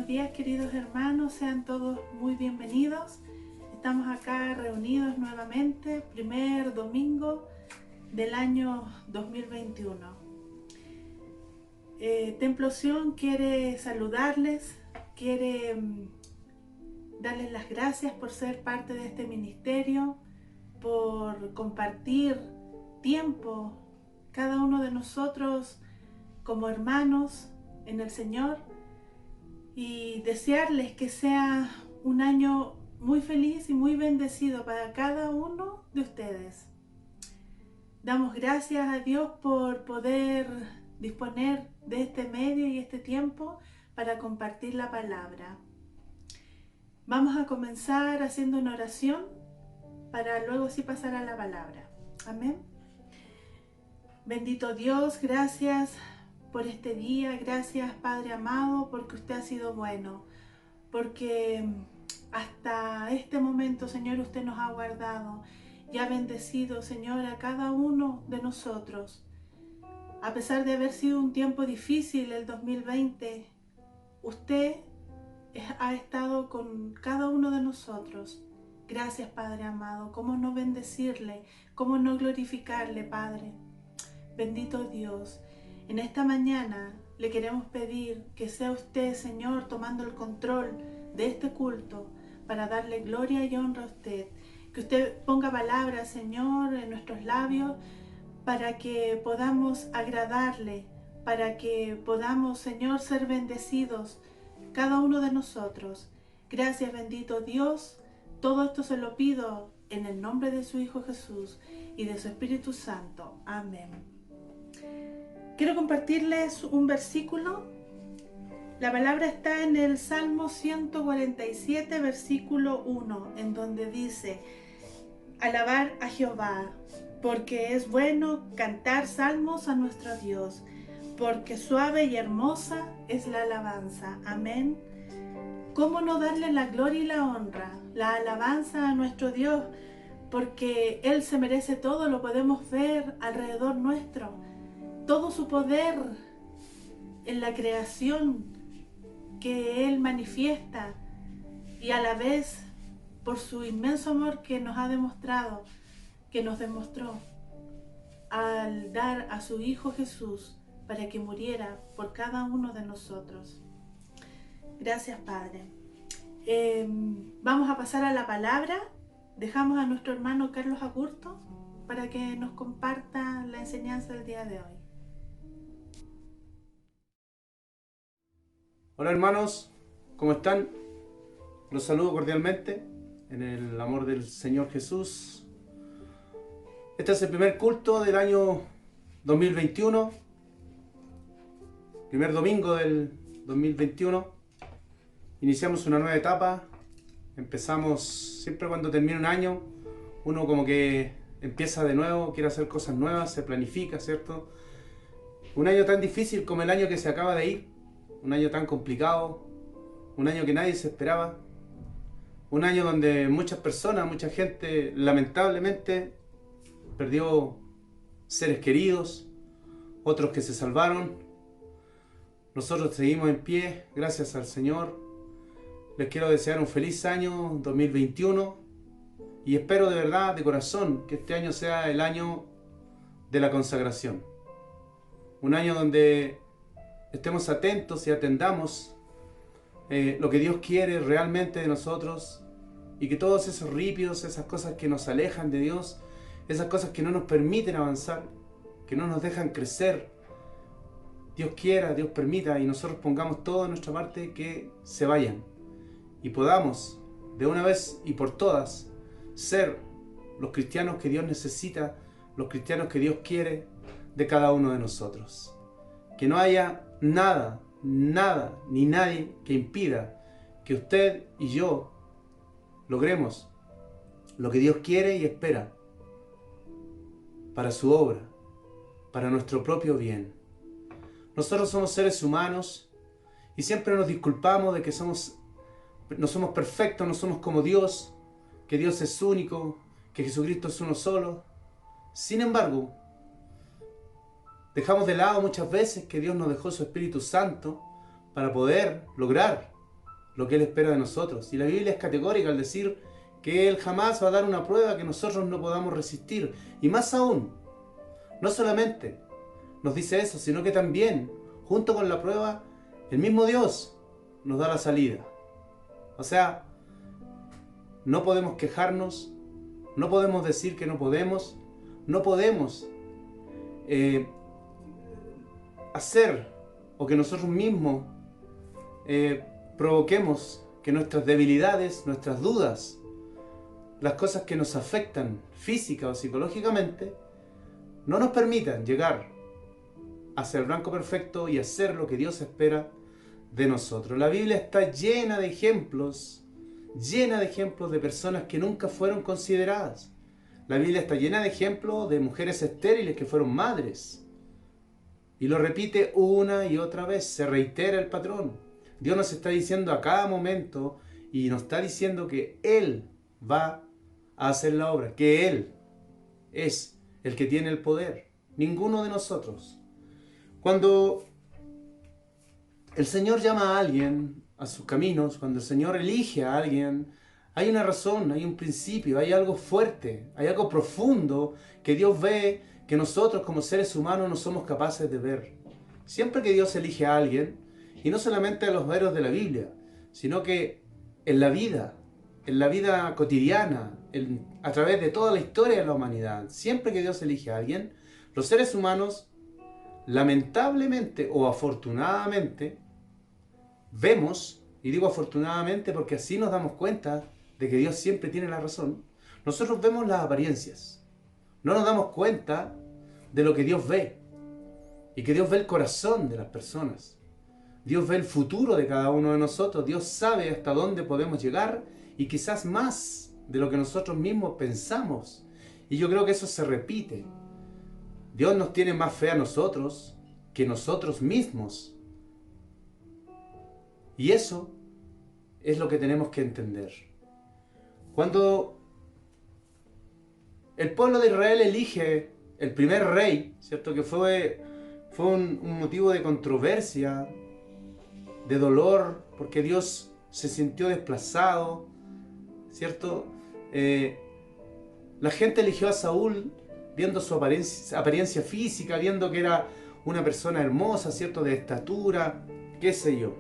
buenos días queridos hermanos, sean todos muy bienvenidos. Estamos acá reunidos nuevamente, primer domingo del año 2021. Templo Sion quiere saludarles, quiere darles las gracias por ser parte de este ministerio, por compartir tiempo cada uno de nosotros como hermanos en el Señor, y desearles que sea un año muy feliz y muy bendecido para cada uno de ustedes. Damos gracias a Dios por poder disponer de este medio y este tiempo para compartir la palabra. Vamos a comenzar haciendo una oración para luego sí pasar a la palabra. Amén. Bendito Dios, gracias por este día, gracias Padre amado, porque usted ha sido bueno, porque hasta este momento, Señor, usted nos ha guardado y ha bendecido, Señor, a cada uno de nosotros. A pesar de haber sido un tiempo difícil el 2020, usted ha estado con cada uno de nosotros. Gracias, Padre amado. ¿Cómo no bendecirle? ¿Cómo no glorificarle, Padre? Bendito Dios. En esta mañana le queremos pedir que sea usted, Señor, tomando el control de este culto para darle gloria y honra a usted. Que usted ponga palabras, Señor, en nuestros labios para que podamos agradarle, para que podamos, Señor, ser bendecidos cada uno de nosotros. Gracias, bendito Dios. Todo esto se lo pido en el nombre de su Hijo Jesús y de su Espíritu Santo. Amén. Quiero compartirles un versículo. La palabra está en el Salmo 147, versículo 1, en donde dice: alabar a Jehová, porque es bueno cantar salmos a nuestro Dios, porque suave y hermosa es la alabanza. Amén. ¿Cómo no darle la gloria y la honra, la alabanza a nuestro Dios? Porque Él se merece todo, lo podemos ver alrededor nuestro. Todo su poder en la creación que Él manifiesta, y a la vez por su inmenso amor que nos ha demostrado, que nos demostró al dar a su Hijo Jesús para que muriera por cada uno de nosotros. Gracias, Padre. Vamos a pasar a la palabra. Dejamos a nuestro hermano Carlos Agurto para que nos comparta la enseñanza del día de hoy. Hola hermanos, ¿cómo están? Los saludo cordialmente en el amor del Señor Jesús. Este es el primer culto del año 2021, primer domingo del 2021. Iniciamos una nueva etapa. Empezamos, siempre cuando termina un año, uno como que empieza de nuevo, quiere hacer cosas nuevas, se planifica, ¿cierto? Un año tan difícil como el año que se acaba de ir. Un año tan complicado, un año que nadie se esperaba, un año donde muchas personas, mucha gente lamentablemente perdió seres queridos, otros que se salvaron. Nosotros seguimos en pie, gracias al Señor. Les quiero desear un feliz año 2021 y espero de verdad, de corazón, que este año sea el año de la consagración. Un año donde estemos atentos y atendamos lo que Dios quiere realmente de nosotros, y que todos esos ripios, esas cosas que nos alejan de Dios, esas cosas que no nos permiten avanzar, que no nos dejan crecer, Dios quiera, Dios permita, y nosotros pongamos todo de nuestra parte, que se vayan y podamos de una vez y por todas ser los cristianos que Dios necesita, los cristianos que Dios quiere de cada uno de nosotros. Que no haya nada ni nadie que impida que usted y yo logremos lo que Dios quiere y espera para su obra, para nuestro propio bien. Nosotros somos seres humanos y siempre nos disculpamos de que no somos perfectos, no somos como Dios, que Dios es único, que Jesucristo es uno solo. Sin embargo, dejamos de lado muchas veces que Dios nos dejó su Espíritu Santo para poder lograr lo que Él espera de nosotros. Y la Biblia es categórica al decir que Él jamás va a dar una prueba que nosotros no podamos resistir. Y más aún, no solamente nos dice eso, sino que también, junto con la prueba, el mismo Dios nos da la salida. O sea, no podemos quejarnos, no podemos decir que no podemos, no podemos hacer o que nosotros mismos provoquemos que nuestras debilidades, nuestras dudas, las cosas que nos afectan física o psicológicamente, no nos permitan llegar a ser el blanco perfecto y hacer lo que Dios espera de nosotros. La Biblia está llena de ejemplos de personas que nunca fueron consideradas. La Biblia está llena de ejemplos de mujeres estériles que fueron madres. Y lo repite una y otra vez, se reitera el patrón. Dios nos está diciendo a cada momento y nos está diciendo que Él va a hacer la obra, que Él es el que tiene el poder, ninguno de nosotros. Cuando el Señor llama a alguien a sus caminos, cuando el Señor elige a alguien, hay una razón, hay un principio, hay algo fuerte, hay algo profundo que Dios ve que nosotros como seres humanos no somos capaces de ver. Siempre que Dios elige a alguien, y no solamente a los héroes de la Biblia, sino que en la vida cotidiana, a través de toda la historia de la humanidad, siempre que Dios elige a alguien, los seres humanos, lamentablemente o afortunadamente, vemos, y digo afortunadamente porque así nos damos cuenta de que Dios siempre tiene la razón, nosotros vemos las apariencias, no nos damos cuenta de lo que Dios ve, y que Dios ve el corazón de las personas. Dios ve el futuro de cada uno de nosotros, Dios sabe hasta dónde podemos llegar, y quizás más de lo que nosotros mismos pensamos. Y yo creo que eso se repite. Dios nos tiene más fe a nosotros que nosotros mismos. Y eso es lo que tenemos que entender. Cuando el pueblo de Israel elige el primer rey, ¿cierto? Que fue un motivo de controversia, de dolor, porque Dios se sintió desplazado, ¿cierto? La gente eligió a Saúl viendo su apariencia física, viendo que era una persona hermosa, ¿cierto? De estatura, qué sé yo.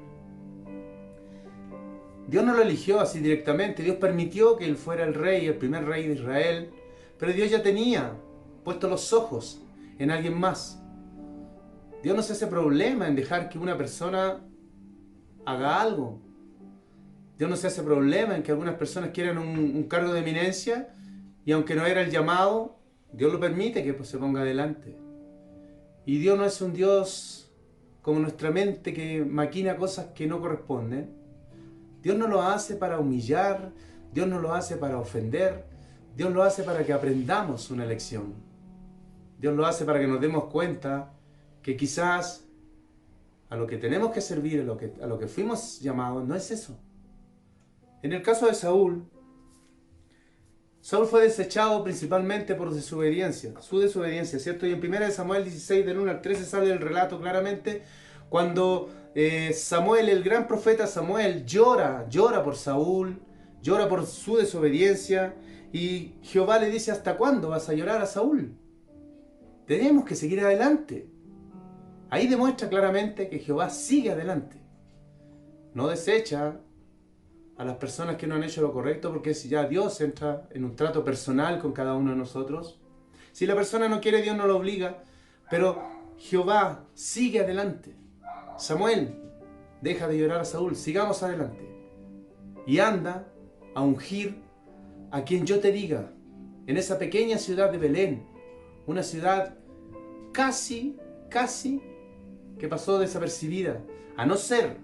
Dios no lo eligió así directamente, Dios permitió que él fuera el rey, el primer rey de Israel, pero Dios ya tenía puestos los ojos en alguien más. Dios no se hace problema en dejar que una persona haga algo. Dios no se hace problema en que algunas personas quieran un cargo de eminencia y aunque no era el llamado, Dios lo permite que se ponga adelante. Y Dios no es un Dios como nuestra mente que maquina cosas que no corresponden. Dios no lo hace para humillar, Dios no lo hace para ofender, Dios lo hace para que aprendamos una lección. Dios lo hace para que nos demos cuenta que quizás a lo que tenemos que servir, a lo que fuimos llamados, no es eso. En el caso de Saúl fue desechado principalmente por su desobediencia, ¿cierto? Y en 1 Samuel 16, del 1 al 13, sale el relato claramente cuando Samuel, el gran profeta Samuel, llora por Saúl, llora por su desobediencia, y Jehová le dice: ¿hasta cuándo vas a llorar a Saúl? Tenemos que seguir adelante. Ahí demuestra claramente que Jehová sigue adelante. No desecha a las personas que no han hecho lo correcto, porque si ya Dios entra en un trato personal con cada uno de nosotros. Si la persona no quiere, Dios no lo obliga, pero Jehová sigue adelante. Samuel, deja de llorar a Saúl, sigamos adelante. Y anda a ungir a quien yo te diga, en esa pequeña ciudad de Belén, una ciudad casi que pasó desapercibida, a no ser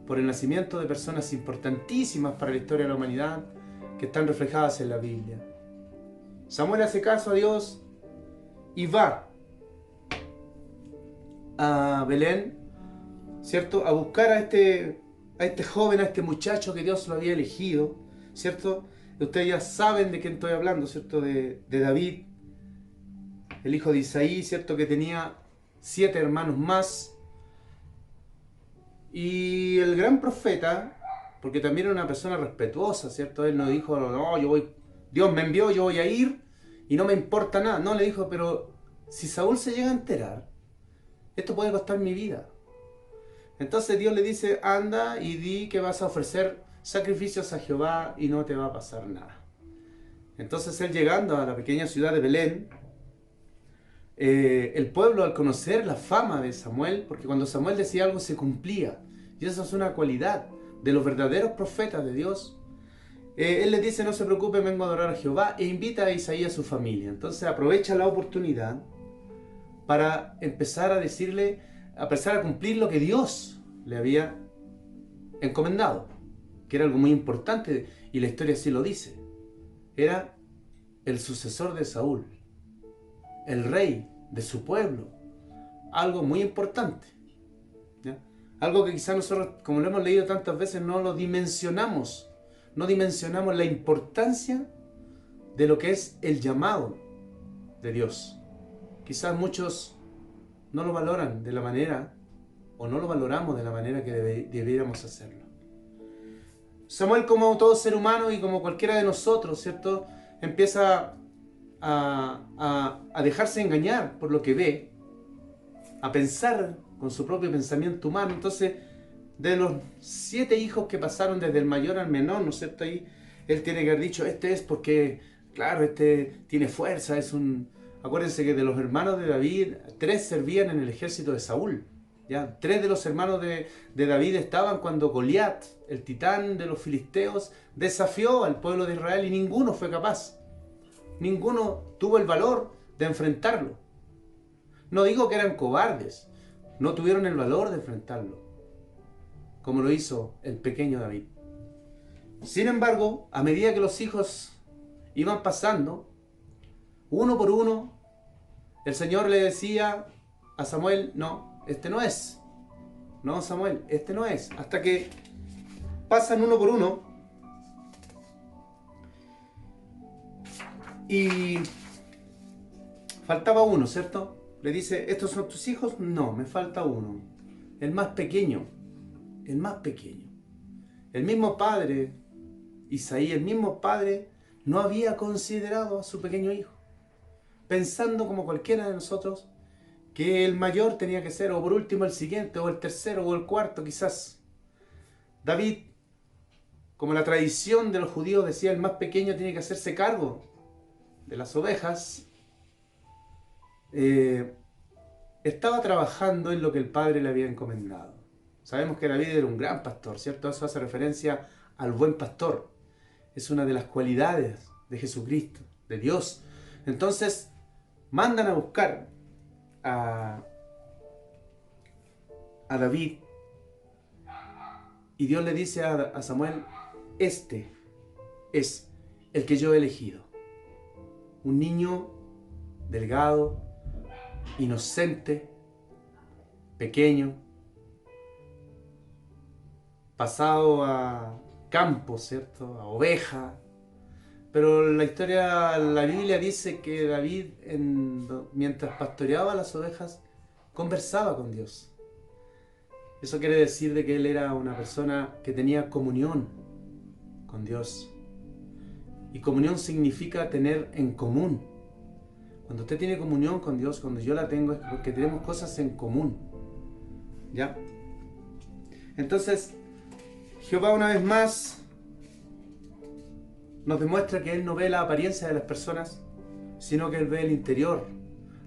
por el nacimiento de personas importantísimas para la historia de la humanidad que están reflejadas en la Biblia. Samuel hace caso a Dios y va a Belén, ¿cierto? A buscar a este joven, a este muchacho que Dios lo había elegido, ¿cierto? Ustedes ya saben de quién estoy hablando, ¿cierto? De David, el hijo de Isaí, ¿cierto? Que tenía 7 hermanos más. Y el gran profeta porque también era una persona respetuosa, ¿cierto? Él no dijo, no, yo voy, Dios me envió, yo voy a ir y no me importa nada. No, le dijo, pero si Saúl se llega a enterar, esto puede costar mi vida. Entonces Dios le dice, anda y di que vas a ofrecer sacrificios a Jehová y no te va a pasar nada. Entonces él, llegando a la pequeña ciudad de Belén, el pueblo, al conocer la fama de Samuel, porque cuando Samuel decía algo se cumplía, y eso es una cualidad de los verdaderos profetas de Dios, él les dice, no se preocupe, vengo a adorar a Jehová, e invita a Isaí a su familia. Entonces aprovecha la oportunidad para empezar a decirle, a empezar a cumplir lo que Dios le había encomendado, que era algo muy importante, y la historia así lo dice. Era el sucesor de Saúl, el rey de su pueblo, algo muy importante, ¿ya? Algo que quizás nosotros, como lo hemos leído tantas veces, no lo dimensionamos, no dimensionamos la importancia de lo que es el llamado de Dios. Quizás muchos no lo valoran de la manera, o no lo valoramos de la manera que debiéramos hacerlo. Samuel, como todo ser humano y como cualquiera de nosotros, ¿cierto?, empieza a dejarse engañar por lo que ve, a pensar con su propio pensamiento humano. Entonces, de los 7 hijos que pasaron desde el mayor al menor, ¿no es cierto?, ahí él tiene que haber dicho, este es porque, claro, este tiene fuerza, es un... Acuérdense que de los hermanos de David, 3 servían en el ejército de Saúl. ¿Ya? 3 de los hermanos de David estaban cuando Goliat, el titán de los filisteos, desafió al pueblo de Israel y ninguno fue capaz. Ninguno tuvo el valor de enfrentarlo. No digo que eran cobardes, no tuvieron el valor de enfrentarlo, como lo hizo el pequeño David. Sin embargo, a medida que los hijos iban pasando, uno por uno, el Señor le decía a Samuel, no, este no es. No, Samuel, este no es. Hasta que pasan uno por uno y faltaba uno, ¿cierto? Le dice, ¿estos son tus hijos? No, me falta uno. El más pequeño. El más pequeño. El mismo padre, Isaí, el mismo padre, no había considerado a su pequeño hijo, pensando como cualquiera de nosotros, que el mayor tenía que ser, o por último el siguiente, o el tercero, o el cuarto quizás. David, como la tradición de los judíos decía, el más pequeño tiene que hacerse cargo de las ovejas, estaba trabajando en lo que el Padre le había encomendado. Sabemos que David era un gran pastor, ¿cierto? Eso hace referencia al buen pastor. Es una de las cualidades de Jesucristo, de Dios. Entonces, mandan a buscar a David, y Dios le dice a Samuel, este es el que yo he elegido. Un niño delgado, inocente, pequeño, pasado a campo, ¿cierto?, a oveja. Pero la historia, la Biblia dice que David, mientras pastoreaba las ovejas, conversaba con Dios. Eso quiere decir de que él era una persona que tenía comunión con Dios. Y comunión significa tener en común. Cuando usted tiene comunión con Dios, cuando yo la tengo, es porque tenemos cosas en común. ¿Ya? Entonces, Jehová una vez más nos demuestra que Él no ve la apariencia de las personas, sino que Él ve el interior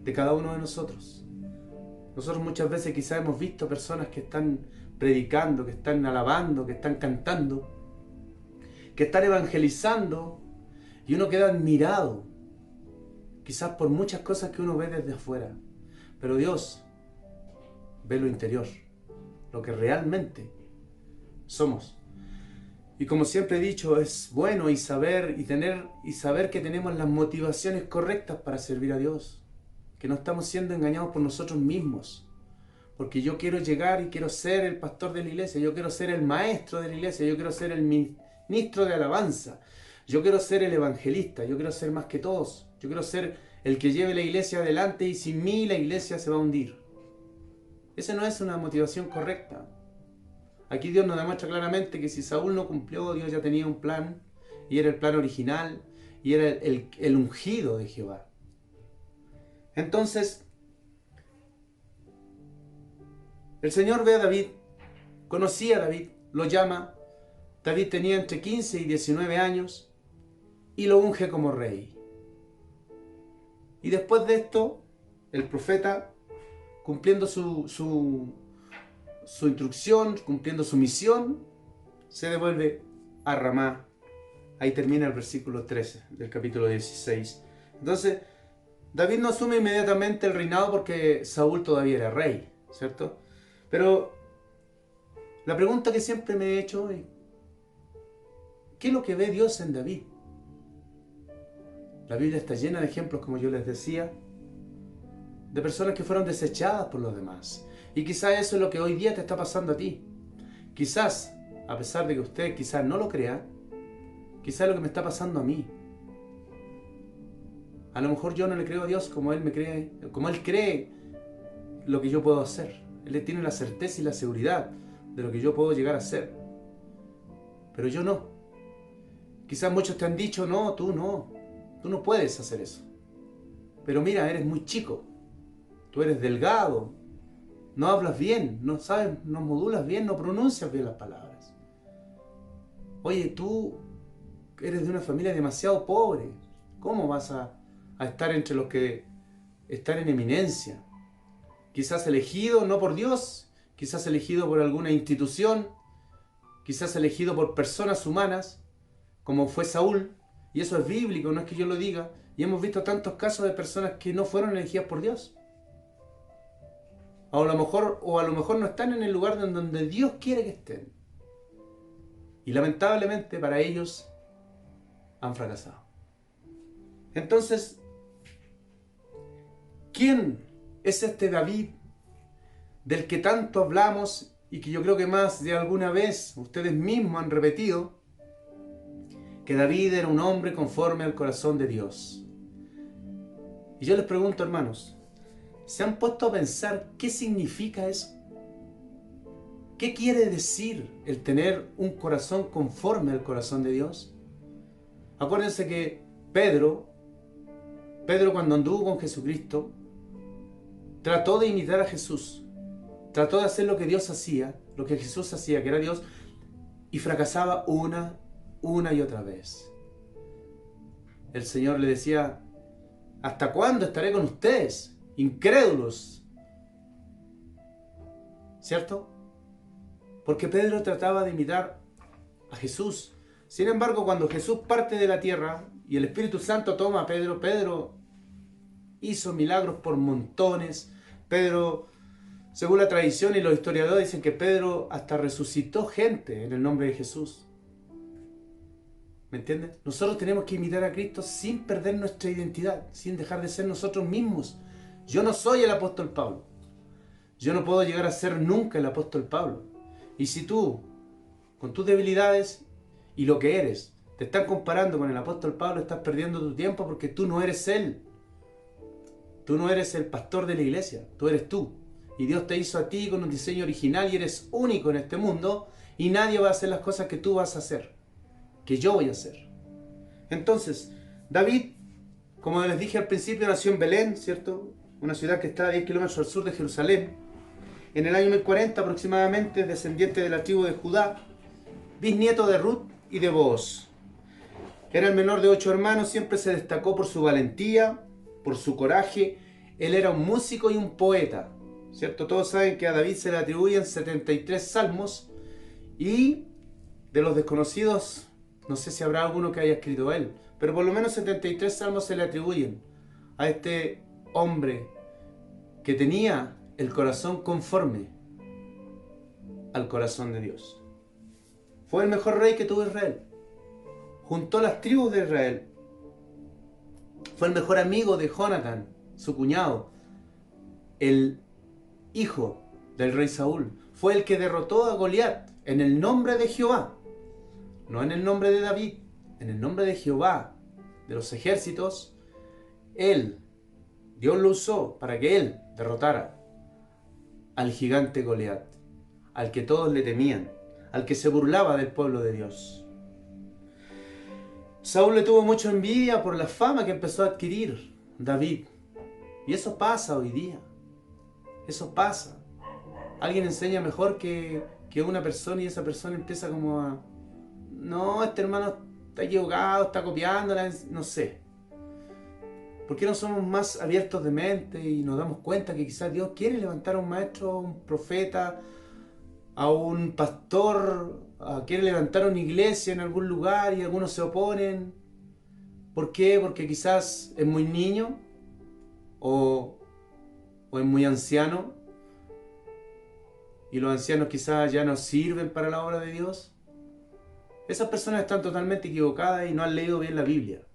de cada uno de nosotros. Nosotros muchas veces quizás hemos visto personas que están predicando, que están alabando, que están cantando, que están evangelizando, y uno queda admirado, quizás por muchas cosas que uno ve desde afuera. Pero Dios ve lo interior, lo que realmente somos. Y como siempre he dicho, es bueno saber que tenemos las motivaciones correctas para servir a Dios, que no estamos siendo engañados por nosotros mismos, porque yo quiero llegar y quiero ser el pastor de la iglesia, yo quiero ser el maestro de la iglesia, yo quiero ser el ministro de alabanza, yo quiero ser el evangelista, yo quiero ser más que todos, yo quiero ser el que lleve la iglesia adelante, y sin mí la iglesia se va a hundir. Esa no es una motivación correcta. Aquí Dios nos demuestra claramente que si Saúl no cumplió, Dios ya tenía un plan, y era el plan original, y era el ungido de Jehová. Entonces, el Señor ve a David, conocía a David, lo llama. David tenía entre 15 y 19 años y lo unge como rey. Y después de esto, el profeta, cumpliendo su instrucción, cumpliendo su misión, se devuelve a Ramá. Ahí termina el versículo 13 del capítulo 16. Entonces, David no asume inmediatamente el reinado porque Saúl todavía era rey, ¿cierto? Pero la pregunta que siempre me he hecho es, ¿qué es lo que ve Dios en David? La Biblia está llena de ejemplos, como yo les decía, de personas que fueron desechadas por los demás. Y quizás eso es lo que hoy día te está pasando a ti. Quizás, a pesar de que usted quizás no lo crea, quizás es lo que me está pasando a mí. A lo mejor yo no le creo a Dios como Él me cree, como Él cree lo que yo puedo hacer. Él tiene la certeza y la seguridad de lo que yo puedo llegar a hacer. Pero yo no. Quizás muchos te han dicho, no, tú no puedes hacer eso. Pero mira, eres muy chico, tú eres delgado, no hablas bien, no sabes, no modulas bien, no pronuncias bien las palabras. Oye, tú eres de una familia demasiado pobre, ¿cómo vas a estar entre los que están en eminencia? Quizás elegido no por Dios, quizás elegido por alguna institución, quizás elegido por personas humanas, como fue Saúl, y eso es bíblico, no es que yo lo diga, y hemos visto tantos casos de personas que no fueron elegidas por Dios. O a lo mejor no están en el lugar donde Dios quiere que estén. Y lamentablemente para ellos han fracasado. Entonces, ¿quién es este David del que tanto hablamos y que yo creo que más de alguna vez ustedes mismos han repetido? Que David era un hombre conforme al corazón de Dios. Y yo les pregunto, hermanos, ¿se han puesto a pensar qué significa eso? ¿Qué quiere decir el tener un corazón conforme al corazón de Dios? Acuérdense que Pedro cuando anduvo con Jesucristo, trató de imitar a Jesús, trató de hacer lo que Dios hacía, lo que Jesús hacía, que era Dios, y fracasaba una y otra vez. El Señor le decía, ¿hasta cuándo estaré con ustedes, incrédulos? ¿Cierto? Porque Pedro trataba de imitar a Jesús. Sin embargo, cuando Jesús parte de la tierra y el Espíritu Santo toma a Pedro, Pedro hizo milagros por montones. Pedro, según la tradición y los historiadores, dicen que Pedro hasta resucitó gente en el nombre de Jesús. ¿Me entiendes? Nosotros tenemos que imitar a Cristo sin perder nuestra identidad, sin dejar de ser nosotros mismos. Yo no soy el apóstol Pablo. Yo no puedo llegar a ser nunca el apóstol Pablo. Y si tú, con tus debilidades y lo que eres, te estás comparando con el apóstol Pablo, estás perdiendo tu tiempo porque tú no eres él. Tú no eres el pastor de la iglesia, tú eres tú. Y Dios te hizo a ti con un diseño original y eres único en este mundo y nadie va a hacer las cosas que tú vas a hacer, que yo voy a hacer. Entonces, David, como les dije al principio, nació en Belén, ¿cierto? Una ciudad que está a 10 kilómetros al sur de Jerusalén. En el año 1040 aproximadamente, descendiente de la tribu de Judá, bisnieto de Ruth y de Booz. Era el menor de 8 hermanos, siempre se destacó por su valentía, por su coraje. Él era un músico y un poeta, ¿cierto? Todos saben que a David se le atribuyen 73 salmos y de los desconocidos, no sé si habrá alguno que haya escrito él, pero por lo menos 73 salmos se le atribuyen a este hombre que tenía el corazón conforme al corazón de Dios. Fue el mejor rey que tuvo Israel. Juntó las tribus de Israel. Fue el mejor amigo de Jonatán, su cuñado, el hijo del rey Saúl. Fue el que derrotó a Goliat en el nombre de Jehová. No en el nombre de David, en el nombre de Jehová, de los ejércitos. Dios lo usó para que él derrotara al gigante Goliat, al que todos le temían. al que se burlaba del pueblo de Dios. Saúl le tuvo mucha envidia por la fama que empezó a adquirir David. Y eso pasa hoy día. Eso pasa. Alguien enseña mejor que una persona y esa persona empieza como a... No, este hermano está equivocado, está copiándola, no sé. ¿Por qué no somos más abiertos de mente y nos damos cuenta que quizás Dios quiere levantar a un maestro, a un profeta, a un pastor, quiere levantar una iglesia en algún lugar y algunos se oponen? ¿Por qué? Porque quizás es muy niño o es muy anciano y los ancianos quizás ya no sirven para la obra de Dios. Esas personas están totalmente equivocadas y no han leído bien la Biblia.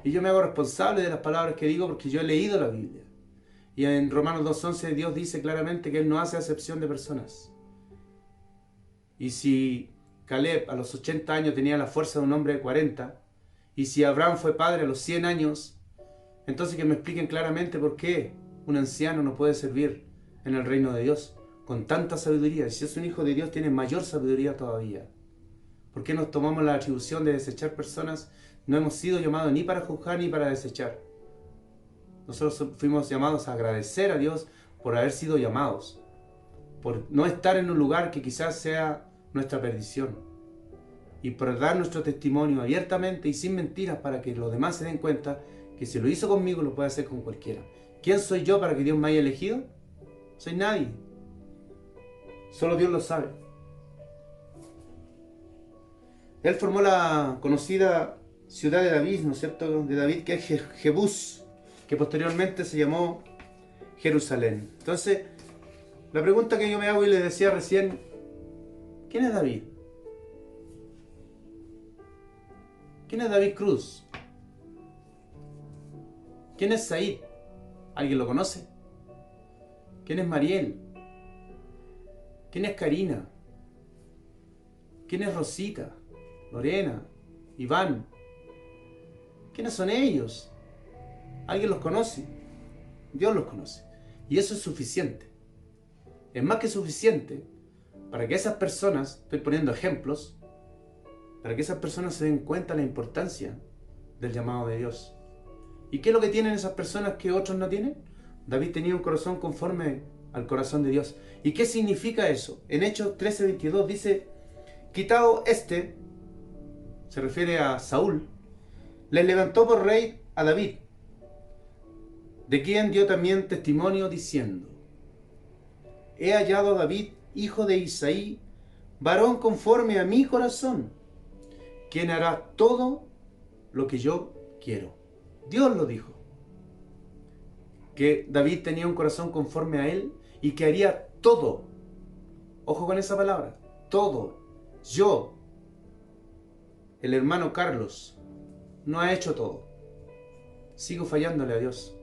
Y yo me hago responsable de las palabras que digo porque yo he leído la Biblia. Y en Romanos 2:11 Dios dice claramente que Él no hace acepción de personas. Y si Caleb a los 80 años tenía la fuerza de un hombre de 40, y si Abraham fue padre a los 100 años, entonces que me expliquen claramente por qué un anciano no puede servir en el reino de Dios con tanta sabiduría. Y si es un hijo de Dios, tiene mayor sabiduría todavía. ¿Por qué nos tomamos la atribución de desechar personas? No hemos sido llamados ni para juzgar ni para desechar. Nosotros fuimos llamados a agradecer a Dios por haber sido llamados, por no estar en un lugar que quizás sea nuestra perdición, y por dar nuestro testimonio abiertamente y sin mentiras para que los demás se den cuenta que si lo hizo conmigo lo puede hacer con cualquiera. ¿Quién soy yo para que Dios me haya elegido? Soy nadie. Solo Dios lo sabe. Él formó la conocida ciudad de David, ¿no es cierto? De David, que es Jebús, que posteriormente se llamó Jerusalén. Entonces, la pregunta que yo me hago y les decía recién, ¿quién es David? ¿Quién es David Cruz? ¿Quién es Said? ¿Alguien lo conoce? ¿Quién es Mariel? ¿Quién es Karina? ¿Quién es Rosita? Lorena, Iván. ¿Quiénes son ellos? ¿Alguien los conoce? Dios los conoce. Y eso es suficiente. Es más que suficiente para que esas personas, estoy poniendo ejemplos, para que esas personas se den cuenta de la importancia del llamado de Dios. ¿Y qué es lo que tienen esas personas que otros no tienen? David tenía un corazón conforme al corazón de Dios. ¿Y qué significa eso? En Hechos 13:22 dice, quitado este, se refiere a Saúl, le levantó por rey a David, de quien dio también testimonio diciendo, he hallado a David, hijo de Isaí, varón conforme a mi corazón, quien hará todo lo que yo quiero. Dios lo dijo, que David tenía un corazón conforme a él y que haría todo. Ojo con esa palabra, todo. Yo, el hermano Carlos, no ha hecho todo. Sigo fallándole a Dios.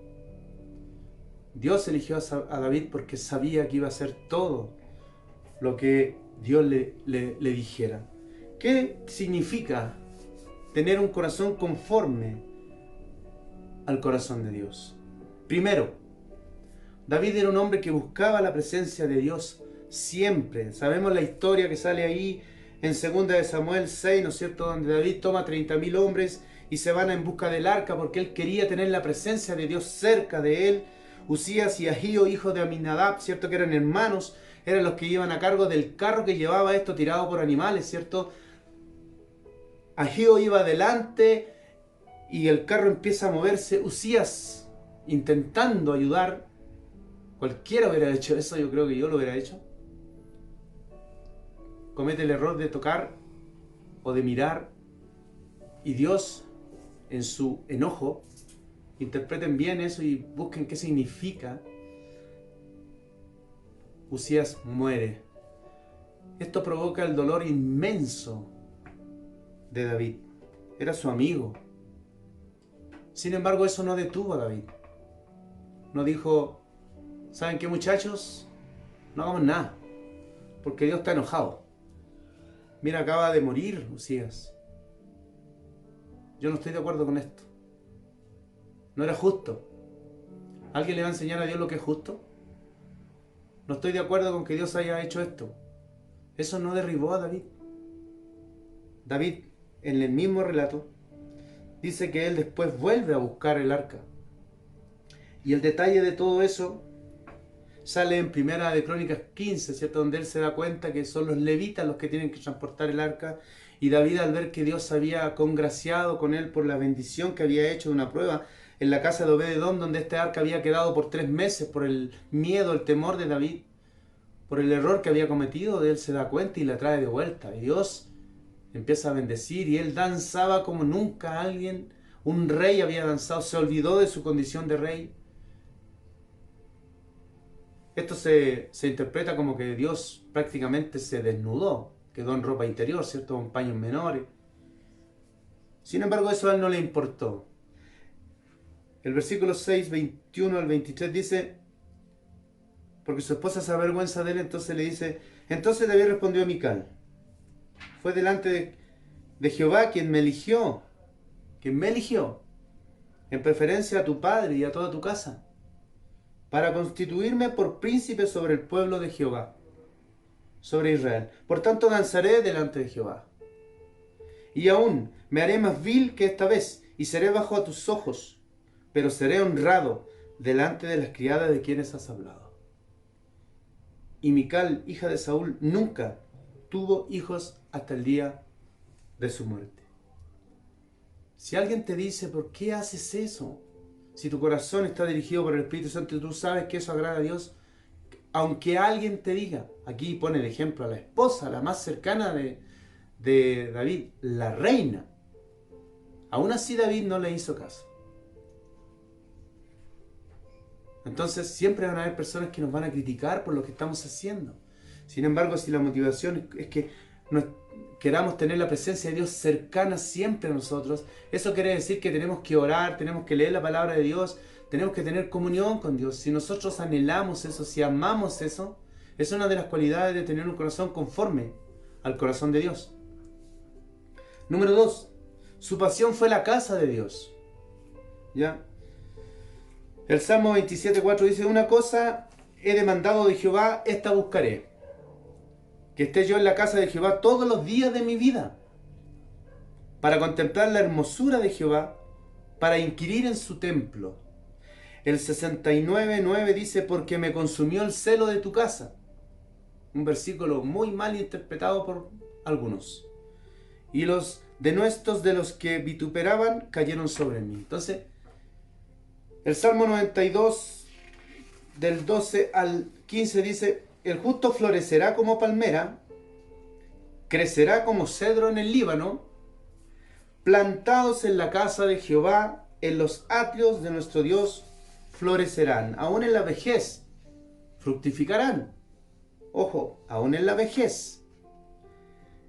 Dios eligió a David porque sabía que iba a hacer todo lo que Dios le dijera. ¿Qué significa tener un corazón conforme al corazón de Dios? Primero, David era un hombre que buscaba la presencia de Dios siempre. Sabemos la historia que sale ahí en 2 de Samuel 6, ¿no es cierto?, donde David toma 30.000 hombres y se van en busca del arca porque él quería tener la presencia de Dios cerca de él. Usías y Ahío, hijo de Aminadab, ¿cierto?, que eran hermanos, eran los que iban a cargo del carro que llevaba esto tirado por animales, ¿cierto? Ahío iba adelante y el carro empieza a moverse. Usías intentando ayudar. Cualquiera hubiera hecho eso, yo creo que yo lo hubiera hecho. Comete el error de tocar o de mirar y Dios, en su enojo, interpreten bien eso y busquen qué significa. Usías muere. Esto provoca el dolor inmenso de David. Era su amigo. Sin embargo, eso no detuvo a David. No dijo, ¿saben qué, muchachos? No hagamos nada, porque Dios está enojado. Mira, acaba de morir Usías. Yo no estoy de acuerdo con esto. No era justo. ¿Alguien le va a enseñar a Dios lo que es justo? No estoy de acuerdo con que Dios haya hecho esto. Eso no derribó a David. David, en el mismo relato, dice que él después vuelve a buscar el arca. Y el detalle de todo eso sale en Primera de Crónicas 15, ¿cierto? Donde él se da cuenta que son los levitas los que tienen que transportar el arca. Y David, al ver que Dios había congraciado con él por la bendición que había hecho de una prueba en la casa de Obed-edom, donde este arca había quedado por 3 meses por el miedo, el temor de David, por el error que había cometido, él se da cuenta y la trae de vuelta. Y Dios empieza a bendecir y él danzaba como nunca un rey había danzado, se olvidó de su condición de rey. Esto se interpreta como que Dios prácticamente se desnudó, quedó en ropa interior, ¿cierto? Con paños menores. Sin embargo, eso a él no le importó. El versículo 6, 21 al 23 dice, porque su esposa se avergüenza de él, entonces le dice, entonces David respondió a Mical, fue delante de Jehová quien me eligió, en preferencia a tu padre y a toda tu casa, para constituirme por príncipe sobre el pueblo de Jehová, sobre Israel. Por tanto danzaré delante de Jehová. Y aún me haré más vil que esta vez, y seré bajo a tus ojos, pero seré honrado delante de las criadas de quienes has hablado. Y Mical, hija de Saúl, nunca tuvo hijos hasta el día de su muerte. Si alguien te dice, ¿por qué haces eso? Si tu corazón está dirigido por el Espíritu Santo y tú sabes que eso agrada a Dios, aunque alguien te diga, aquí pone el ejemplo a la esposa, la más cercana de David, la reina, aún así David no le hizo caso. Entonces siempre van a haber personas que nos van a criticar por lo que estamos haciendo. Sin embargo, si la motivación es que queramos tener la presencia de Dios cercana siempre a nosotros, eso quiere decir que tenemos que orar, tenemos que leer la palabra de Dios, tenemos que tener comunión con Dios. Si nosotros anhelamos eso, si amamos eso, es una de las cualidades de tener un corazón conforme al corazón de Dios. Número 2, su pasión fue la casa de Dios. ¿Ya? El Salmo 27:4 dice, una cosa he demandado de Jehová, esta buscaré, que esté yo en la casa de Jehová todos los días de mi vida, para contemplar la hermosura de Jehová, para inquirir en su templo. El 69:9 dice, porque me consumió el celo de tu casa. Un versículo muy mal interpretado por algunos. Y los denuestos de los que vituperaban cayeron sobre mí. Entonces, el Salmo 92, del 12 al 15 dice, el justo florecerá como palmera, crecerá como cedro en el Líbano, plantados en la casa de Jehová, en los atrios de nuestro Dios, florecerán. Aún en la vejez, fructificarán. Ojo, aún en la vejez.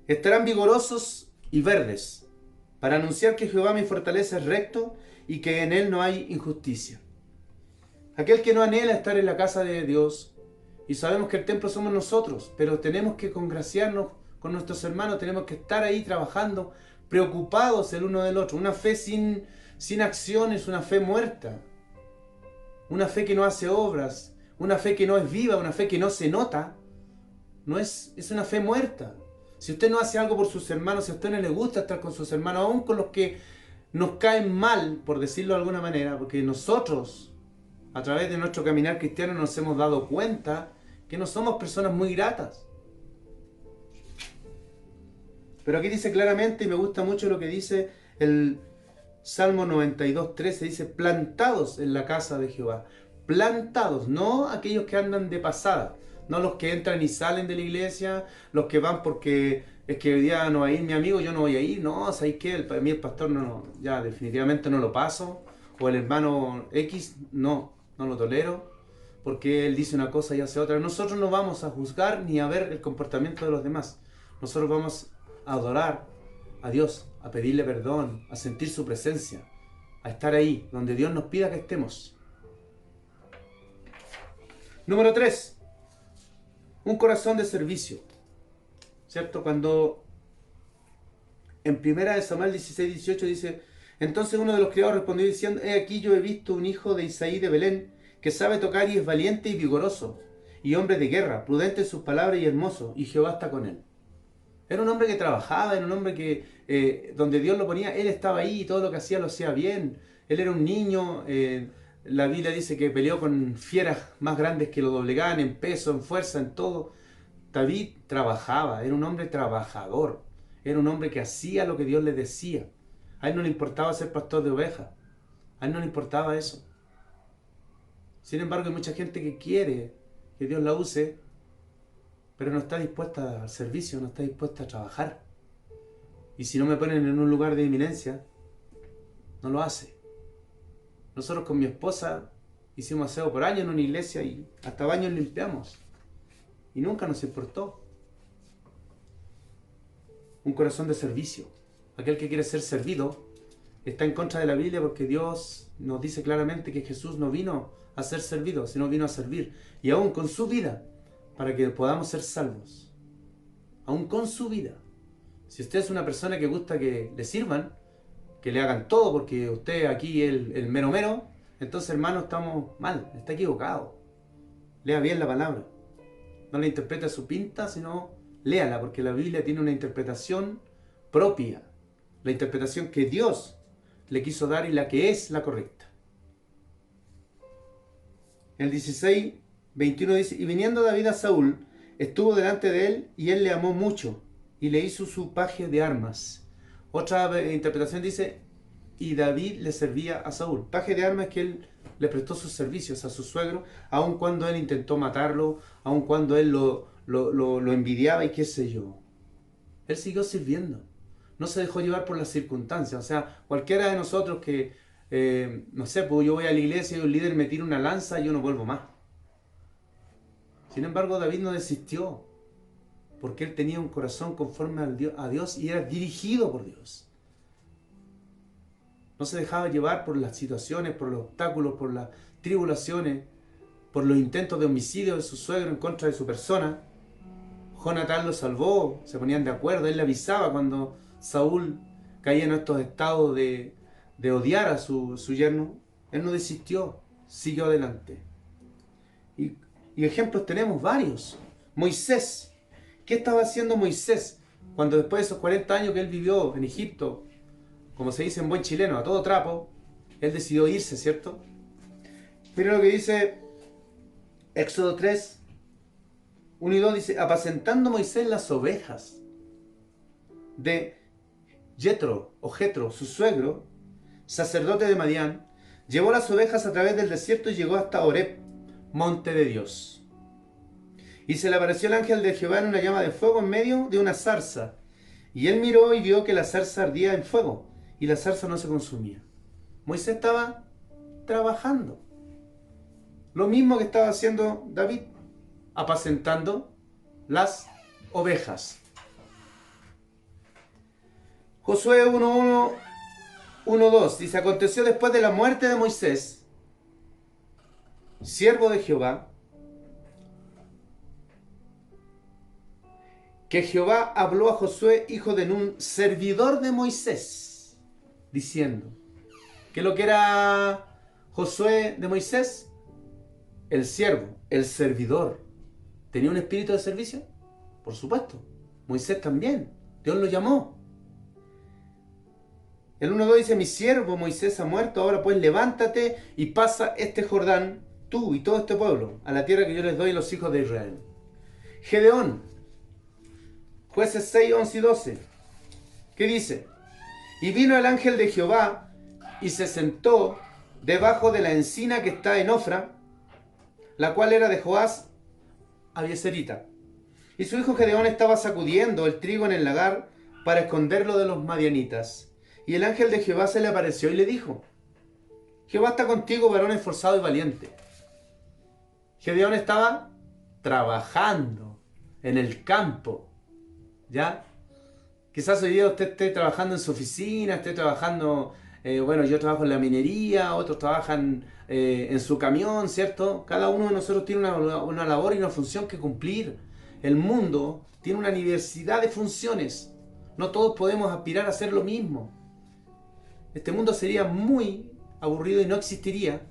Estarán vigorosos y verdes, para anunciar que Jehová mi fortaleza es recto, y que en él no hay injusticia. Aquel que no anhela estar en la casa de Dios, y sabemos que el templo somos nosotros, pero tenemos que congraciarnos con nuestros hermanos, tenemos que estar ahí trabajando, preocupados el uno del otro. Una fe sin acción es una fe muerta, una fe que no hace obras, una fe que no es viva, una fe que no se nota, es una fe muerta. Si usted no hace algo por sus hermanos, si a usted no le gusta estar con sus hermanos, aún con los que nos caen mal, por decirlo de alguna manera, porque nosotros, a través de nuestro caminar cristiano, nos hemos dado cuenta que no somos personas muy gratas. Pero aquí dice claramente, y me gusta mucho lo que dice el Salmo 92:13, dice, plantados en la casa de Jehová. Plantados, no aquellos que andan de pasada, no los que entran y salen de la iglesia, los que van porque es que hoy día no va a ir mi amigo, yo no voy a ir, no, ¿sabes qué? A mí el pastor no, ya definitivamente no lo paso, o el hermano X, no lo tolero, porque él dice una cosa y hace otra. Nosotros no vamos a juzgar ni a ver el comportamiento de los demás, nosotros vamos a adorar a Dios, a pedirle perdón, a sentir su presencia, a estar ahí, donde Dios nos pida que estemos. Número 3, un corazón de servicio. ¿Cierto? Cuando en 1 Samuel 16:18 dice, entonces uno de los criados respondió diciendo, he aquí yo he visto un hijo de Isaí de Belén, que sabe tocar y es valiente y vigoroso, y hombre de guerra, prudente en sus palabras y hermoso, y Jehová está con él. Era un hombre que trabajaba, era un hombre que donde Dios lo ponía, él estaba ahí y todo lo que hacía lo hacía bien. Él era un niño, la Biblia dice que peleó con fieras más grandes que lo doblegaban en peso, en fuerza, en todo. David trabajaba, era un hombre trabajador, era un hombre que hacía lo que Dios le decía. A él no le importaba ser pastor de ovejas, a él no le importaba eso. Sin embargo, hay mucha gente que quiere que Dios la use, pero no está dispuesta al servicio, no está dispuesta a trabajar. Y si no me ponen en un lugar de eminencia, no lo hace. Nosotros con mi esposa hicimos aseo por años en una iglesia y hasta baños limpiamos. Y nunca nos importó. Un corazón de servicio. Aquel que quiere ser servido está en contra de la Biblia, porque Dios nos dice claramente que Jesús no vino a ser servido, sino vino a servir. Y aún con su vida, para que podamos ser salvos. Aún con su vida. Si usted es una persona que gusta que le sirvan, que le hagan todo, porque usted aquí es el mero mero, entonces, hermano, estamos mal, está equivocado. Lea bien la palabra. No la interprete a su pinta, sino léala, porque la Biblia tiene una interpretación propia. La interpretación que Dios le quiso dar y la que es la correcta. El 16, 21 dice: y viniendo David a Saúl, estuvo delante de él, y él le amó mucho, y le hizo su paje de armas. Otra interpretación dice: y David le servía a Saúl. Paje de armas, que él le prestó sus servicios a su suegro, aun cuando él intentó matarlo, aun cuando él lo envidiaba y qué sé yo. Él siguió sirviendo. No se dejó llevar por las circunstancias. O sea, cualquiera de nosotros que, no sé, pues yo voy a la iglesia y un líder me tira una lanza y yo no vuelvo más. Sin embargo, David no desistió, porque él tenía un corazón conforme a Dios y era dirigido por Dios. No se dejaba llevar por las situaciones, por los obstáculos, por las tribulaciones, por los intentos de homicidio de su suegro en contra de su persona. Jonatán lo salvó, se ponían de acuerdo, él le avisaba cuando Saúl caía en estos estados de odiar a su yerno. Él no desistió, siguió adelante. Y ejemplos tenemos varios. Moisés. ¿Qué estaba haciendo Moisés cuando después de esos 40 años que él vivió en Egipto, como se dice en buen chileno, a todo trapo, él decidió irse, ¿cierto? Mira lo que dice Éxodo 3, 1 y 2, dice: apacentando Moisés las ovejas de Jetro, o Jetro, su suegro, sacerdote de Madián, llevó las ovejas a través del desierto y llegó hasta Horeb, monte de Dios. Y se le apareció el ángel de Jehová en una llama de fuego en medio de una zarza. Y él miró y vio que la zarza ardía en fuego, y la zarza no se consumía. Moisés estaba trabajando. Lo mismo que estaba haciendo David, apacentando las ovejas. Josué 1:1, 1:2 dice: aconteció después de la muerte de Moisés, siervo de Jehová, que Jehová habló a Josué, hijo de Nun, servidor de Moisés, diciendo: ¿qué es lo que era Josué de Moisés? El siervo, el servidor. ¿Tenía un espíritu de servicio? Por supuesto. Moisés también. Dios lo llamó. El 1:2 dice: mi siervo Moisés ha muerto, ahora pues levántate y pasa este Jordán, tú y todo este pueblo, a la tierra que yo les doy a los hijos de Israel. Gedeón, Jueces 6, 11 y 12. ¿Qué dice? Y vino el ángel de Jehová y se sentó debajo de la encina que está en Ofra, la cual era de Joás Abieserita. Y su hijo Gedeón estaba sacudiendo el trigo en el lagar para esconderlo de los madianitas. Y el ángel de Jehová se le apareció y le dijo: Jehová está contigo, varón esforzado y valiente. Gedeón estaba trabajando en el campo. ¿Ya? Quizás hoy día usted esté trabajando en su oficina, esté trabajando, bueno, yo trabajo en la minería, otros trabajan en su camión, ¿cierto? Cada uno de nosotros tiene una labor y una función que cumplir. El mundo tiene una diversidad de funciones. No todos podemos aspirar a hacer lo mismo. Este mundo sería muy aburrido y no existiría.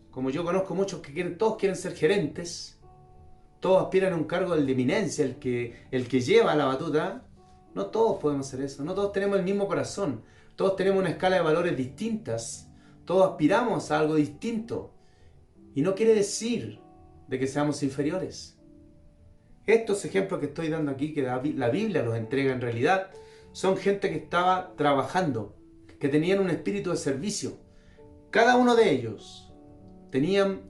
Como yo conozco muchos que todos quieren ser gerentes, todos aspiran a un cargo de eminencia, el que lleva la batuta. No todos podemos hacer eso, no todos tenemos el mismo corazón, todos tenemos una escala de valores distintas, todos aspiramos a algo distinto. Y no quiere decir de que seamos inferiores. Estos ejemplos que estoy dando aquí, que la Biblia los entrega en realidad, son gente que estaba trabajando, que tenían un espíritu de servicio. Cada uno de ellos tenían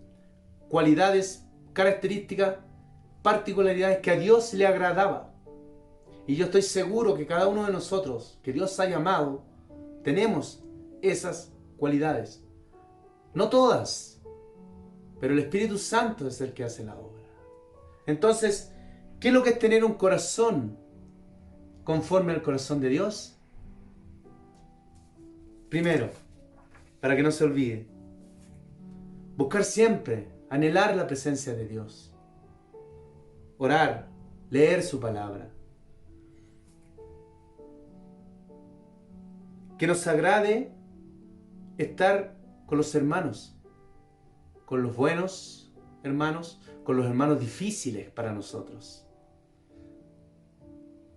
cualidades, características, particularidades que a Dios le agradaba. Y yo estoy seguro que cada uno de nosotros, que Dios ha llamado, tenemos esas cualidades. No todas, pero el Espíritu Santo es el que hace la obra. Entonces, ¿qué es lo que es tener un corazón conforme al corazón de Dios? Primero, para que no se olvide, buscar siempre, anhelar la presencia de Dios. Orar, leer su palabra. Que nos agrade estar con los hermanos, con los buenos hermanos, con los hermanos difíciles para nosotros,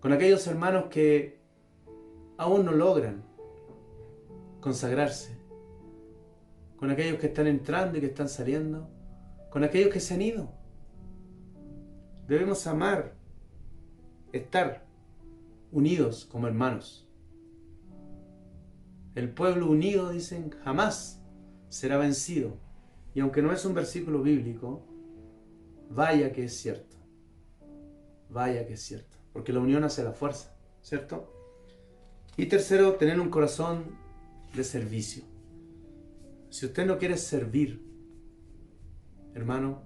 con aquellos hermanos que aún no logran consagrarse, con aquellos que están entrando y que están saliendo, con aquellos que se han ido. Debemos amar, estar unidos como hermanos. El pueblo unido, dicen, jamás será vencido. Y aunque no es un versículo bíblico, vaya que es cierto. Vaya que es cierto. Porque la unión hace la fuerza, ¿cierto? Y tercero, tener un corazón de servicio. Si usted no quiere servir, hermano,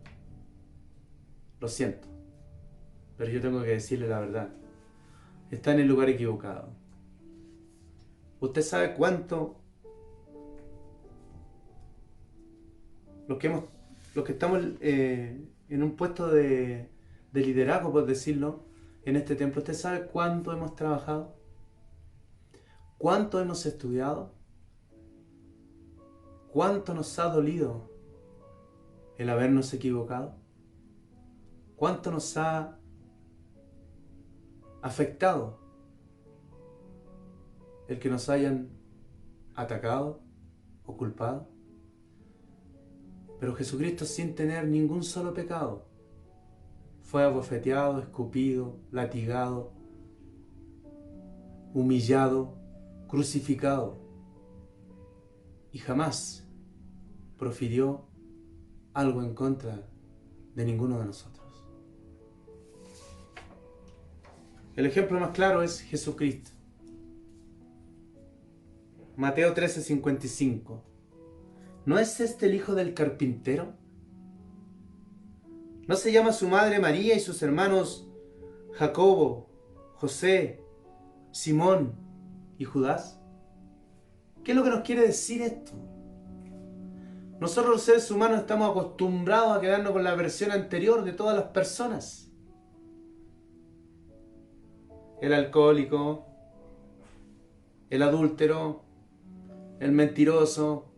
lo siento, pero yo tengo que decirle la verdad. Está en el lugar equivocado. Usted sabe cuánto los que estamos en un puesto de liderazgo, por decirlo, en este templo, ¿usted sabe cuánto hemos trabajado? ¿Cuánto hemos estudiado? ¿Cuánto nos ha dolido el habernos equivocado? ¿Cuánto nos ha afectado el que nos hayan atacado o culpado? Pero Jesucristo, sin tener ningún solo pecado, fue abofeteado, escupido, latigado, humillado, crucificado, y jamás profirió algo en contra de ninguno de nosotros. El ejemplo más claro es Jesucristo. Mateo 13:55. ¿No es este el hijo del carpintero? ¿No se llama su madre María y sus hermanos Jacobo, José, Simón y Judas? ¿Qué es lo que nos quiere decir esto? Nosotros los seres humanos estamos acostumbrados a quedarnos con la versión anterior de todas las personas. El alcohólico, el adúltero, el mentiroso,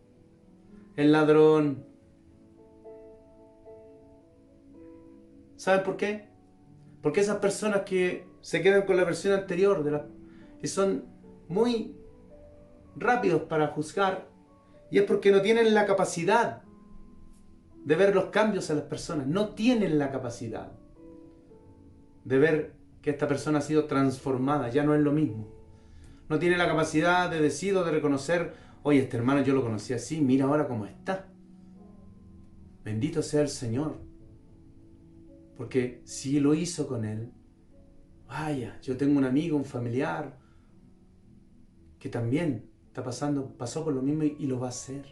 el ladrón. ¿Saben por qué? Porque esas personas que se quedan con la versión anterior y son muy rápidos para juzgar, y es porque no tienen la capacidad de ver los cambios en las personas, no tienen la capacidad de ver que esta persona ha sido transformada, ya no es lo mismo. No tiene la capacidad de decir o de reconocer: oye, este hermano yo lo conocí así, mira ahora cómo está. Bendito sea el Señor. Porque si lo hizo con él, vaya, yo tengo un amigo, un familiar, que también pasó por lo mismo y lo va a hacer.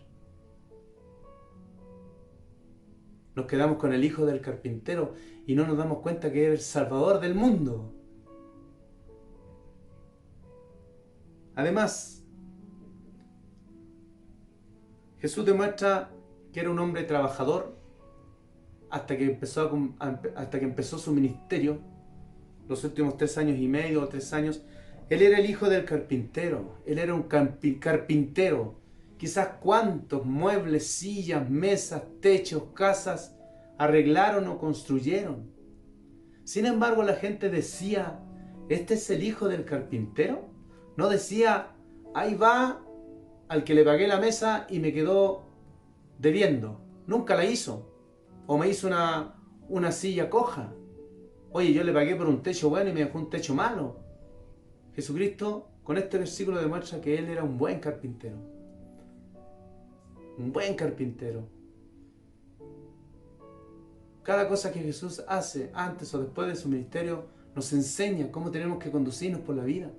Nos quedamos con el hijo del carpintero y no nos damos cuenta que es el Salvador del mundo. Además, Jesús demuestra que era un hombre trabajador hasta que empezó su ministerio, los últimos 3 años y medio o 3 años. Él era el hijo del carpintero, él era un carpintero. Quizás cuántos muebles, sillas, mesas, techos, casas arreglaron o construyeron. Sin embargo, la gente decía, ¿este es el hijo del carpintero? No decía, ahí va al que le pagué la mesa y me quedó debiendo. Nunca la hizo. O me hizo una silla coja. Oye, yo le pagué por un techo bueno y me dejó un techo malo. Jesucristo con este versículo demuestra que Él era un buen carpintero. Un buen carpintero. Cada cosa que Jesús hace antes o después de su ministerio nos enseña cómo tenemos que conducirnos por la vida.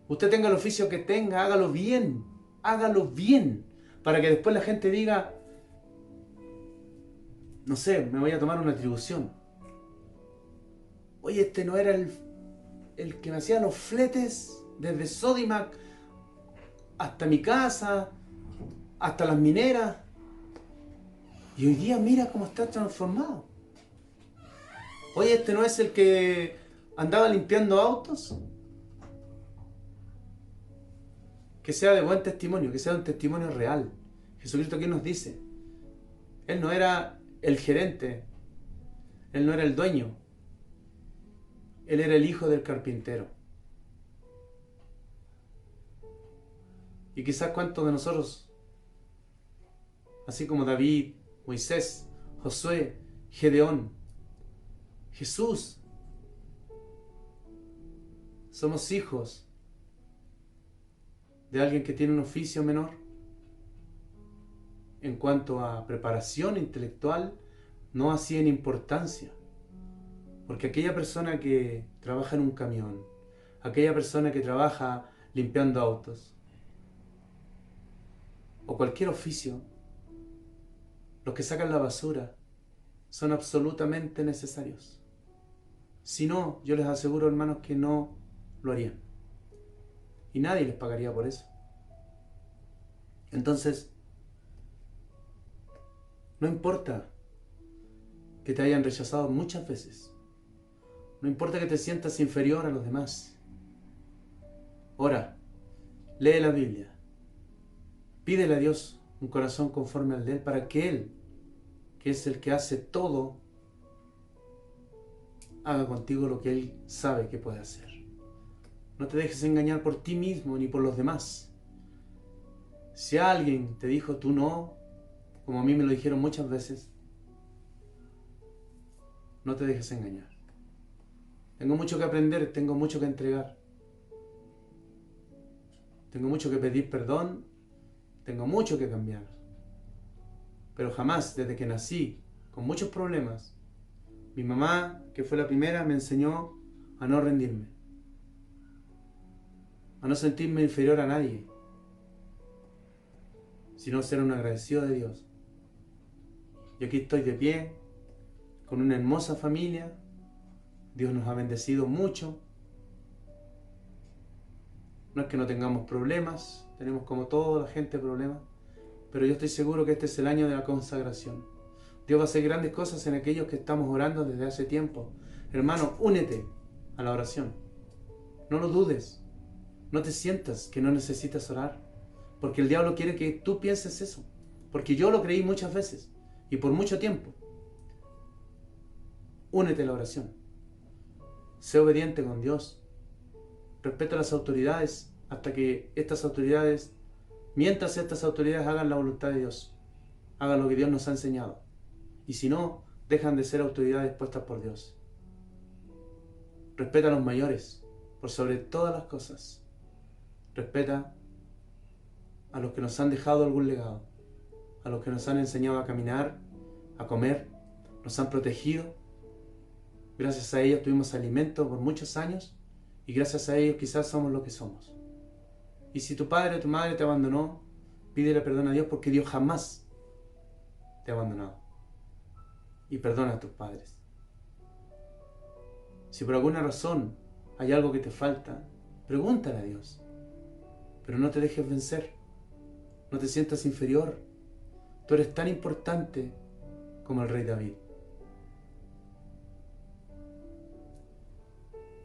Usted tenga el oficio que tenga, hágalo bien. Hágalo bien. Para que después la gente diga, no sé, me voy a tomar una atribución. Oye, este no era el que me hacía los fletes desde Sodimac hasta mi casa, hasta las mineras. Y hoy día mira cómo está transformado. Oye, este no es el que andaba limpiando autos. Que sea de buen testimonio, que sea un testimonio real. Jesucristo aquí nos dice, Él no era el gerente, Él no era el dueño, Él era el hijo del carpintero. Y quizás cuántos de nosotros, así como David, Moisés, Josué, Gedeón, Jesús, somos hijos de alguien que tiene un oficio menor. En cuanto a preparación intelectual, no así en importancia. Porque aquella persona que trabaja en un camión, aquella persona que trabaja limpiando autos, o cualquier oficio, los que sacan la basura, son absolutamente necesarios. Si no, yo les aseguro, hermanos, que no lo harían. Y nadie les pagaría por eso. Entonces, no importa que te hayan rechazado muchas veces. No importa que te sientas inferior a los demás. Ora, lee la Biblia. Pídele a Dios un corazón conforme al de Él para que Él, que es el que hace todo, haga contigo lo que Él sabe que puede hacer. No te dejes engañar por ti mismo ni por los demás. Si alguien te dijo tú no, como a mí me lo dijeron muchas veces, no te dejes engañar. Tengo mucho que aprender, tengo mucho que entregar. Tengo mucho que pedir perdón, tengo mucho que cambiar. Pero jamás, desde que nací, con muchos problemas, mi mamá, que fue la primera, me enseñó a no rendirme, a no sentirme inferior a nadie, sino ser un agradecido de Dios. Y aquí estoy de pie, con una hermosa familia. Dios nos ha bendecido mucho. No es que no tengamos problemas, tenemos como toda la gente problemas, pero yo estoy seguro que este es el año de la consagración. Dios va a hacer grandes cosas en aquellos que estamos orando desde hace tiempo. Hermano, únete a la oración. No lo dudes. No te sientas que no necesitas orar, porque el diablo quiere que tú pienses eso, porque yo lo creí muchas veces y por mucho tiempo. Únete a la oración. Sé obediente con Dios. Respeta a las autoridades hasta que estas autoridades, mientras estas autoridades hagan la voluntad de Dios, hagan lo que Dios nos ha enseñado. Y si no, dejan de ser autoridades puestas por Dios. Respeta a los mayores por sobre todas las cosas. Respeta a los que nos han dejado algún legado, a los que nos han enseñado a caminar, a comer, nos han protegido. Gracias a ellos tuvimos alimento por muchos años y gracias a ellos quizás somos lo que somos. Y si tu padre o tu madre te abandonó, pídele perdón a Dios porque Dios jamás te ha abandonado. Y perdona a tus padres. Si por alguna razón hay algo que te falta, pregúntale a Dios. Pero no te dejes vencer. No te sientas inferior. Tú eres tan importante como el rey David.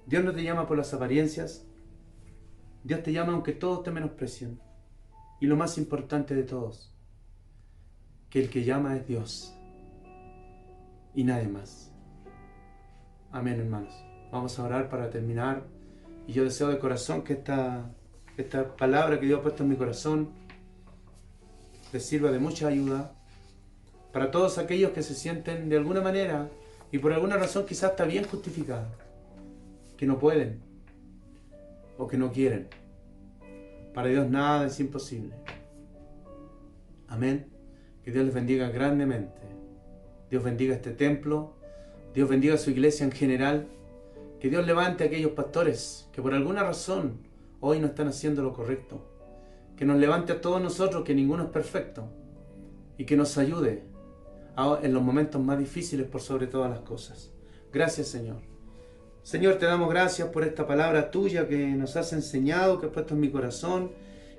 Dios no te llama por las apariencias. Dios te llama aunque todos te menosprecien. Y lo más importante de todos, que el que llama es Dios y nadie más. Amén, hermanos. Vamos a orar para terminar. Y yo deseo de corazón que esta palabra que Dios ha puesto en mi corazón les sirva de mucha ayuda para todos aquellos que se sienten de alguna manera y por alguna razón quizás está bien justificada, que no pueden o que no quieren. Para Dios nada es imposible. Amén. Que Dios les bendiga grandemente. Dios bendiga este templo. Dios bendiga a su iglesia en general. Que Dios levante a aquellos pastores que por alguna razón hoy no están haciendo lo correcto. Que nos levante a todos nosotros, que ninguno es perfecto. Y que nos ayude en los momentos más difíciles por sobre todas las cosas. Gracias, Señor. Señor, te damos gracias por esta palabra tuya que nos has enseñado, que has puesto en mi corazón.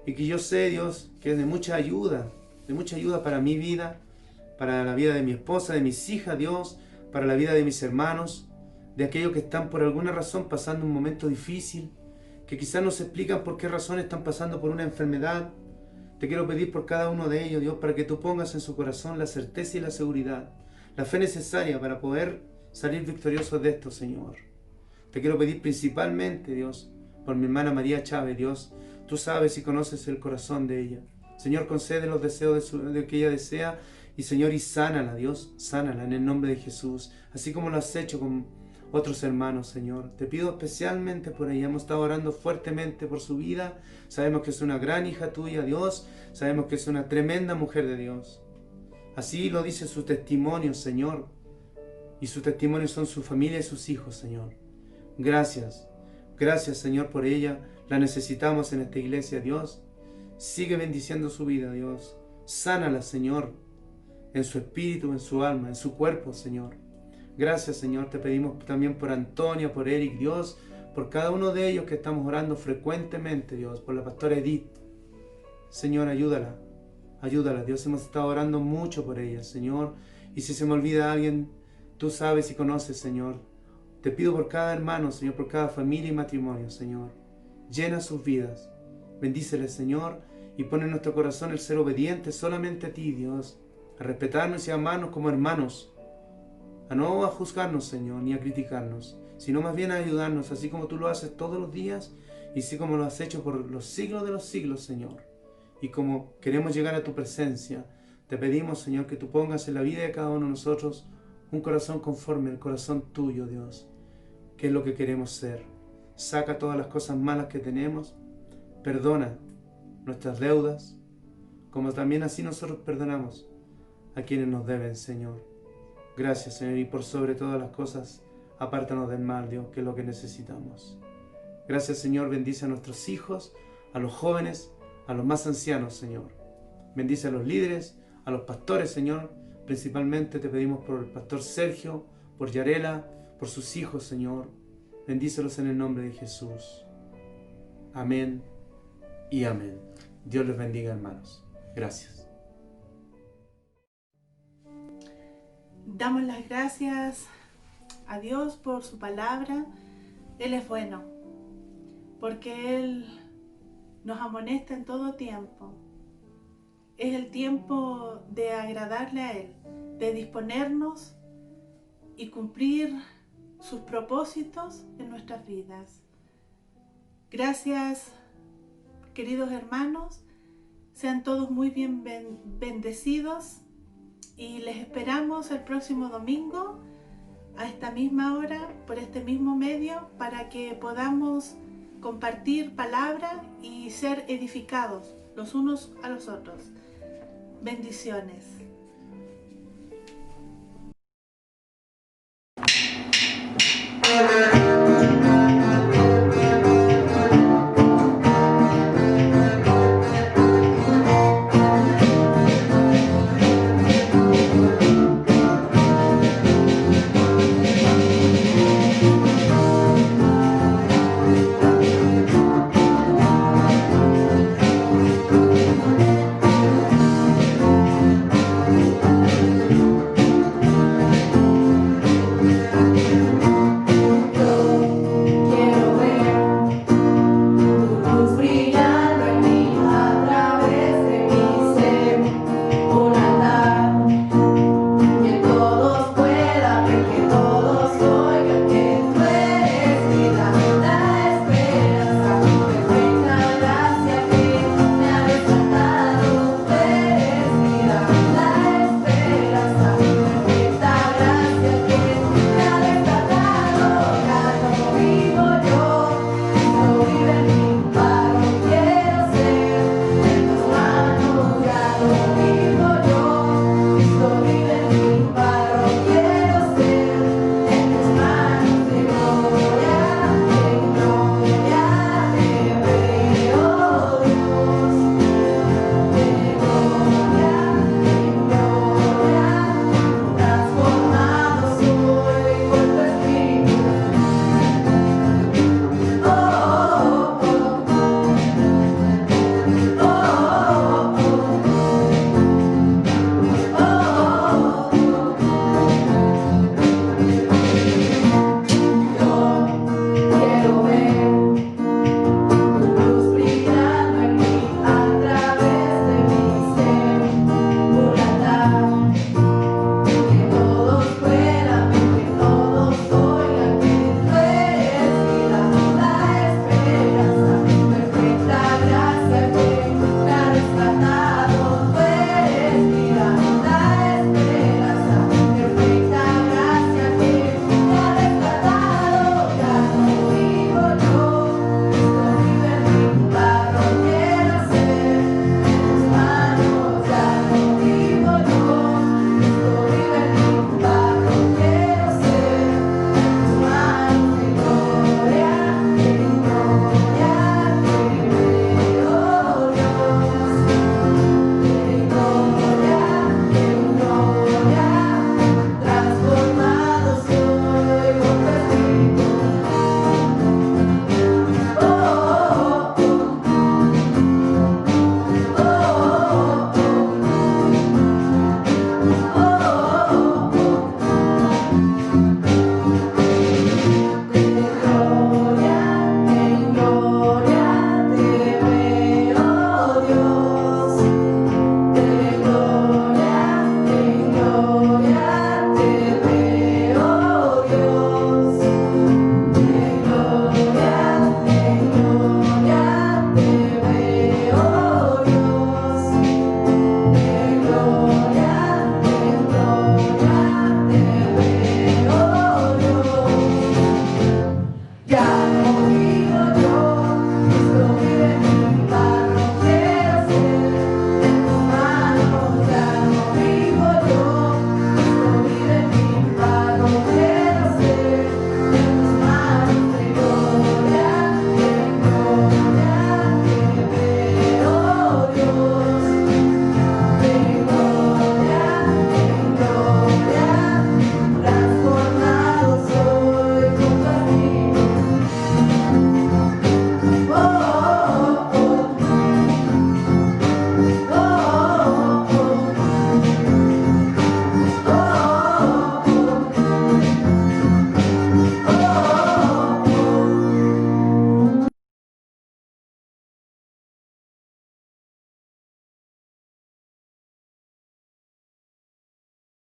Y que yo sé, Dios, que es de mucha ayuda para mi vida, para la vida de mi esposa, de mis hijas, Dios, para la vida de mis hermanos, de aquellos que están por alguna razón pasando un momento difícil, que quizás no se explican por qué razón están pasando por una enfermedad. Te quiero pedir por cada uno de ellos, Dios, para que tú pongas en su corazón la certeza y la seguridad, la fe necesaria para poder salir victoriosos de esto, Señor. Te quiero pedir principalmente, Dios, por mi hermana María Chávez, Dios. Tú sabes y conoces el corazón de ella. Señor, concede los deseos de que ella desea. Y Señor, y sánala, Dios, sánala en el nombre de Jesús. Así como lo has hecho con otros hermanos, Señor. Te pido especialmente por ella. Hemos estado orando fuertemente por su vida. Sabemos que es una gran hija tuya, Dios. Sabemos que es una tremenda mujer de Dios. Así lo dice su testimonio, Señor. Y su testimonio son su familia y sus hijos, Señor. Gracias. Gracias, Señor, por ella. La necesitamos en esta iglesia, Dios. Sigue bendiciendo su vida, Dios. Sánala, Señor, en su espíritu, en su alma, en su cuerpo, Señor. Gracias, Señor. Te pedimos también por Antonia, por Eric, Dios, por cada uno de ellos que estamos orando frecuentemente, Dios, por la pastora Edith. Señor, ayúdala. Ayúdala, Dios. Hemos estado orando mucho por ella, Señor. Y si se me olvida alguien, tú sabes y conoces, Señor. Te pido por cada hermano, Señor, por cada familia y matrimonio, Señor. Llena sus vidas. Bendíceles, Señor, y pon en nuestro corazón el ser obediente solamente a ti, Dios. A respetarnos y a amarnos como hermanos. A no a juzgarnos, Señor, ni a criticarnos, sino más bien a ayudarnos, así como tú lo haces todos los días, y así como lo has hecho por los siglos de los siglos, Señor. Y como queremos llegar a tu presencia, te pedimos, Señor, que tú pongas en la vida de cada uno de nosotros un corazón conforme al corazón tuyo, Dios, que es lo que queremos ser. Saca todas las cosas malas que tenemos, perdona nuestras deudas, como también así nosotros perdonamos a quienes nos deben, Señor. Gracias, Señor, y por sobre todas las cosas, apártanos del mal, Dios, que es lo que necesitamos. Gracias, Señor, bendice a nuestros hijos, a los jóvenes, a los más ancianos, Señor. Bendice a los líderes, a los pastores, Señor. Principalmente te pedimos por el pastor Sergio, por Yarela, por sus hijos, Señor. Bendícelos en el nombre de Jesús. Amén y amén. Dios les bendiga, hermanos. Gracias. Damos las gracias a Dios por su palabra. Él es bueno, porque Él nos amonesta en todo tiempo. Es el tiempo de agradarle a Él, de disponernos y cumplir sus propósitos en nuestras vidas. Gracias, queridos hermanos. Sean todos muy bien bendecidos y les esperamos el próximo domingo a esta misma hora, por este mismo medio, para que podamos compartir palabra y ser edificados los unos a los otros. Bendiciones.